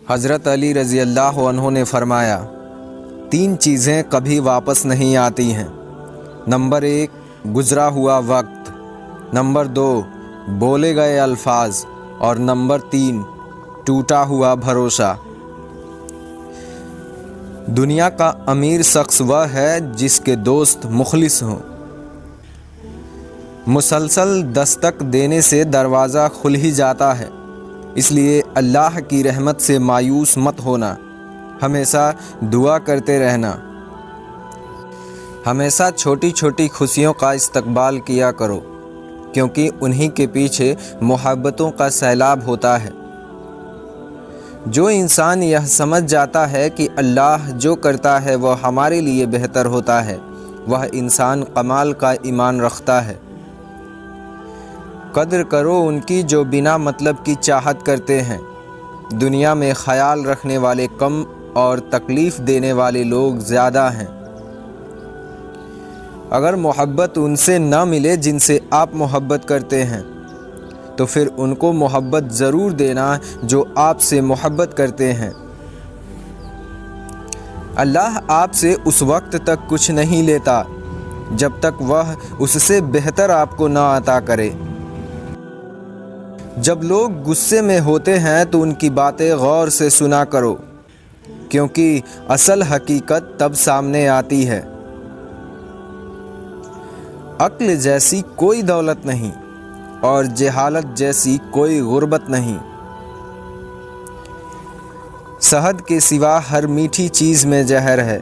हज़रत अली रज़ी अल्लाह अन्हु ने फरमाया, 3 चीज़ें कभी वापस नहीं आती हैं। नंबर 1, गुज़रा हुआ वक्त। नंबर 2, बोले गए अल्फाज। और नंबर 3, टूटा हुआ भरोसा। दुनिया का अमीर शख्स वह है जिसके दोस्त मुखलिस हों। मुसलसल दस्तक देने से दरवाज़ा खुल ही जाता है, इसलिए अल्लाह की रहमत से मायूस मत होना। हमेशा दुआ करते रहना। हमेशा छोटी छोटी खुशियों का इस्तकबाल किया करो, क्योंकि उन्हीं के पीछे मोहब्बतों का सैलाब होता है। जो इंसान यह समझ जाता है कि अल्लाह जो करता है वह हमारे लिए बेहतर होता है, वह इंसान कमाल का ईमान रखता है। कद्र करो उनकी जो बिना मतलब की चाहत करते हैं। दुनिया में ख्याल रखने वाले कम और तकलीफ़ देने वाले लोग ज़्यादा हैं। अगर मोहब्बत उनसे न मिले जिनसे आप मोहब्बत करते हैं, तो फिर उनको मोहब्बत ज़रूर देना जो आपसे मोहब्बत करते हैं। अल्लाह आपसे उस वक्त तक कुछ नहीं लेता जब तक वह उससे बेहतर आपको न अता करे। जब लोग गुस्से में होते हैं तो उनकी बातें गौर से सुना करो, क्योंकि असल हकीकत तब सामने आती है। अक्ल जैसी कोई दौलत नहीं और जहालत जैसी कोई गुर्बत नहीं। शहद के सिवा हर मीठी चीज़ में जहर है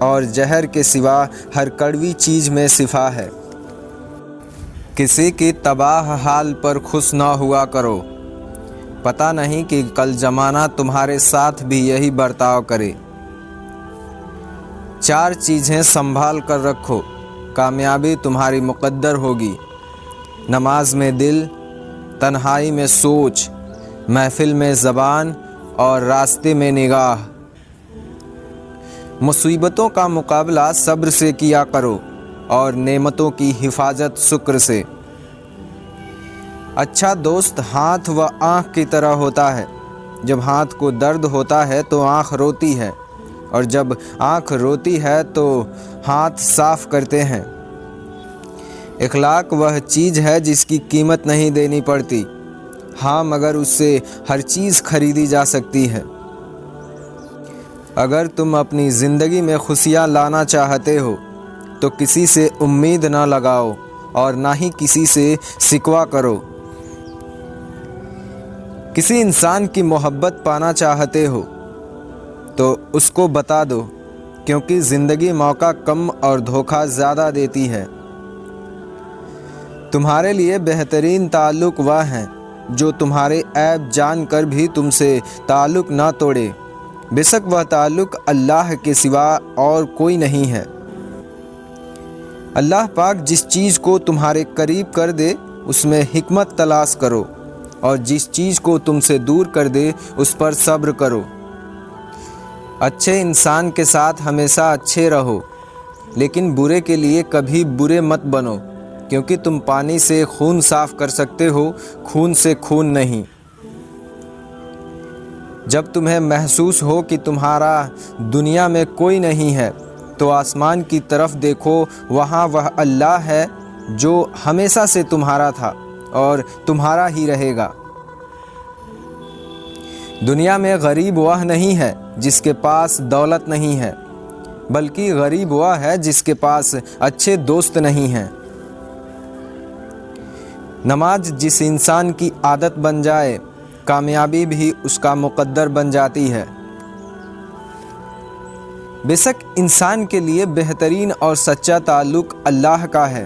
और जहर के सिवा हर कड़वी चीज़ में शिफा है। किसी की तबाह हाल पर खुश ना हुआ करो। पता नहीं कि कल ज़माना तुम्हारे साथ भी यही बर्ताव करे। 4 चीज़ें संभाल कर रखो, कामयाबी तुम्हारी मुक़द्दर होगी। नमाज में दिल, तन्हाई में सोच, महफिल में ज़बान और रास्ते में निगाह। मुसीबतों का मुकाबला सब्र से किया करो और नेमतों की हिफाजत शुक्र से। अच्छा दोस्त हाथ व आँख की तरह होता है। जब हाथ को दर्द होता है तो आँख रोती है, और जब आँख रोती है तो हाथ साफ करते हैं। इखलाक वह चीज़ है जिसकी कीमत नहीं देनी पड़ती, हाँ मगर उससे हर चीज़ खरीदी जा सकती है। अगर तुम अपनी ज़िंदगी में खुशियाँ लाना चाहते हो तो किसी से उम्मीद ना लगाओ और ना ही किसी से शिकवा करो। किसी इंसान की मोहब्बत पाना चाहते हो तो उसको बता दो, क्योंकि ज़िंदगी मौका कम और धोखा ज़्यादा देती है। तुम्हारे लिए बेहतरीन ताल्लुक़ वह हैं जो तुम्हारे ऐब जानकर भी तुमसे ताल्लुक़ ना तोड़े, बेशक वह ताल्लुक़ अल्लाह के सिवा और कोई नहीं है। अल्लाह पाक जिस चीज़ को तुम्हारे करीब कर दे उसमें हिकमत तलाश करो, और जिस चीज़ को तुमसे दूर कर दे उस पर सब्र करो। अच्छे इंसान के साथ हमेशा अच्छे रहो, लेकिन बुरे के लिए कभी बुरे मत बनो, क्योंकि तुम पानी से खून साफ़ कर सकते हो, खून से खून नहीं। जब तुम्हें महसूस हो कि तुम्हारा दुनिया में कोई नहीं है तो आसमान की तरफ देखो, वहाँ वह अल्लाह है जो हमेशा से तुम्हारा था और तुम्हारा ही रहेगा। दुनिया में गरीब वह नहीं है जिसके पास दौलत नहीं है, बल्कि गरीब वह है जिसके पास अच्छे दोस्त नहीं हैं। नमाज जिस इंसान की आदत बन जाए, कामयाबी भी उसका मुक़द्दर बन जाती है। बेशक इंसान के लिए बेहतरीन और सच्चा ताल्लुक़ अल्लाह का है,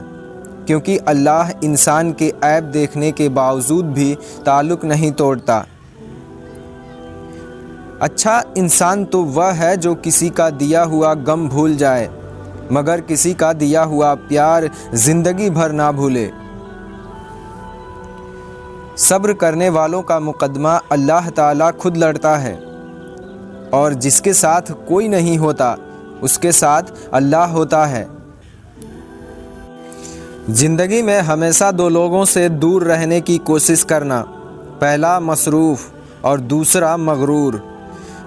क्योंकि अल्लाह इंसान के ऐब देखने के बावजूद भी ताल्लुक़ नहीं तोड़ता। अच्छा इंसान तो वह है जो किसी का दिया हुआ गम भूल जाए, मगर किसी का दिया हुआ प्यार ज़िंदगी भर ना भूले। सब्र करने वालों का मुकदमा अल्लाह ताला खुद लड़ता है, और जिसके साथ कोई नहीं होता उसके साथ अल्लाह होता है। ज़िंदगी में हमेशा दो लोगों से दूर रहने की कोशिश करना। पहला मसरूफ़ और दूसरा मगरूर।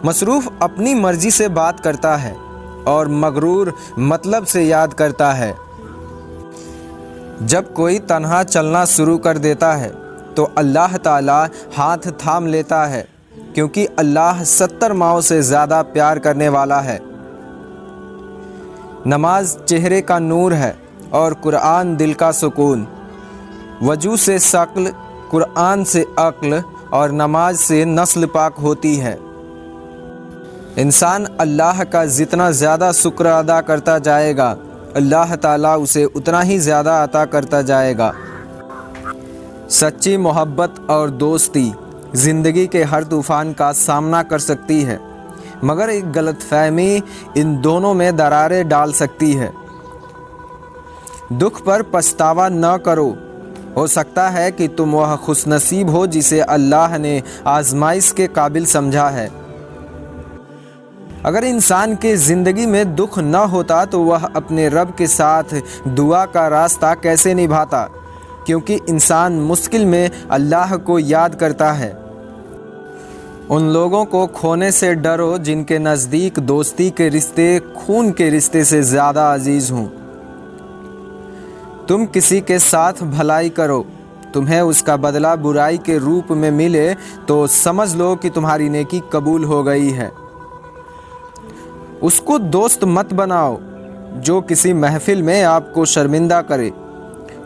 मसरूफ़ अपनी मर्ज़ी से बात करता है और मगरूर मतलब से याद करता है। जब कोई तन्हा चलना शुरू कर देता है तो अल्लाह ताला हाथ थाम लेता है, क्योंकि अल्लाह 70 माओं से ज़्यादा प्यार करने वाला है। नमाज चेहरे का नूर है और कुरान दिल का सुकून। वजू से शक्ल, कुरान से अक्ल और नमाज से नस्ल पाक होती है। इंसान अल्लाह का जितना ज़्यादा शुक्र अदा करता जाएगा, अल्लाह ताला उसे उतना ही ज़्यादा अता करता जाएगा। सच्ची मोहब्बत और दोस्ती ज़िंदगी के हर तूफ़ान का सामना कर सकती है, मगर एक गलतफहमी इन दोनों में दरारें डाल सकती है। दुख पर पछतावा न करो। हो सकता है कि तुम वह खुशनसीब हो जिसे अल्लाह ने आजमाइश के काबिल समझा है। अगर इंसान के ज़िंदगी में दुख न होता तो वह अपने रब के साथ दुआ का रास्ता कैसे निभाता, क्योंकि इंसान मुश्किल में अल्लाह को याद करता है। उन लोगों को खोने से डरो जिनके नज़दीक दोस्ती के रिश्ते खून के रिश्ते से ज़्यादा अजीज़ हों। तुम किसी के साथ भलाई करो, तुम्हें उसका बदला बुराई के रूप में मिले तो समझ लो कि तुम्हारी नेकी कबूल हो गई है। उसको दोस्त मत बनाओ जो किसी महफिल में आपको शर्मिंदा करे,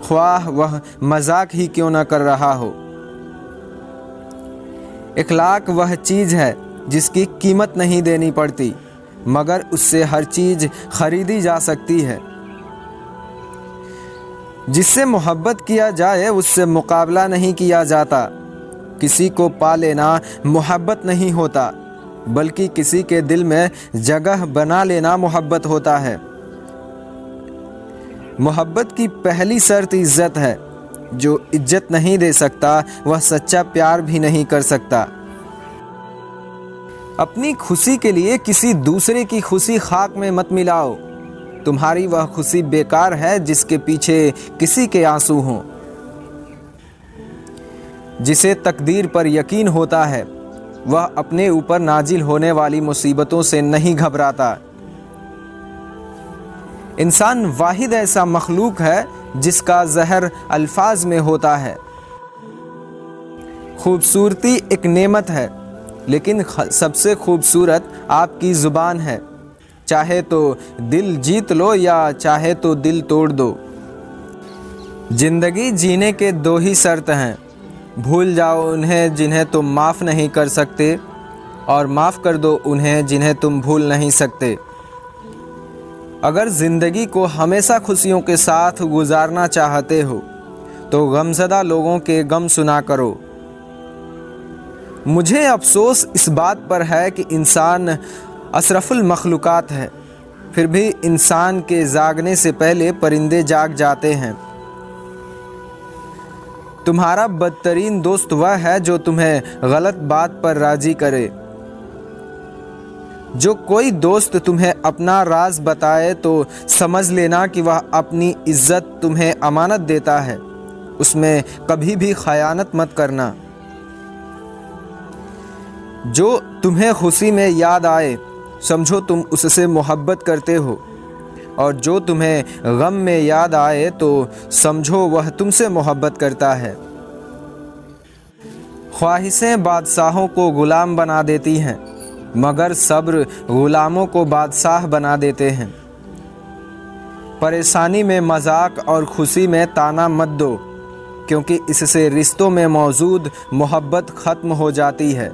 ख्वाह वह मजाक ही क्यों न कर रहा हो। इखलाक वह चीज़ है जिसकी कीमत नहीं देनी पड़ती, मगर उससे हर चीज़ खरीदी जा सकती है। जिससे मोहब्बत किया जाए उससे मुकाबला नहीं किया जाता। किसी को पा लेना मोहब्बत नहीं होता, बल्कि किसी के दिल में जगह बना लेना मोहब्बत होता है। मोहब्बत की पहली शर्त इज्जत है। जो इज्जत नहीं दे सकता वह सच्चा प्यार भी नहीं कर सकता। अपनी खुशी के लिए किसी दूसरे की खुशी खाक में मत मिलाओ। तुम्हारी वह खुशी बेकार है जिसके पीछे किसी के आंसू हों। जिसे तकदीर पर यकीन होता है वह अपने ऊपर नाजिल होने वाली मुसीबतों से नहीं घबराता। इंसान वाहिद ऐसा मखलूक है जिसका जहर अल्फाज में होता है। खूबसूरती एक नेमत है, लेकिन सबसे खूबसूरत आपकी ज़ुबान है। चाहे तो दिल जीत लो या चाहे तो दिल तोड़ दो। ज़िंदगी जीने के दो ही शर्त हैं, भूल जाओ उन्हें जिन्हें तुम माफ़ नहीं कर सकते, और माफ़ कर दो उन्हें जिन्हें तुम भूल नहीं सकते। अगर ज़िंदगी को हमेशा खुशियों के साथ गुजारना चाहते हो तो गमज़दा लोगों के गम सुना करो। मुझे अफसोस इस बात पर है कि इंसान अशरफुल मखलूक़ात है, फिर भी इंसान के जागने से पहले परिंदे जाग जाते हैं। तुम्हारा बदतरीन दोस्त वह है जो तुम्हें गलत बात पर राज़ी करे। जो कोई दोस्त तुम्हें अपना राज बताए तो समझ लेना कि वह अपनी इज्जत तुम्हें अमानत देता है। उसमें कभी भी खयानत मत करना। जो तुम्हें खुशी में याद आए समझो तुम उससे मोहब्बत करते हो, और जो तुम्हें गम में याद आए तो समझो वह तुमसे मोहब्बत करता है। ख्वाहिशें बादशाहों को गुलाम बना देती हैं, मगर सब्र गुलामों को बादशाह बना देते हैं। परेशानी में मजाक और खुशी में ताना मत दो, क्योंकि इससे रिश्तों में मौजूद मोहब्बत ख़त्म हो जाती है।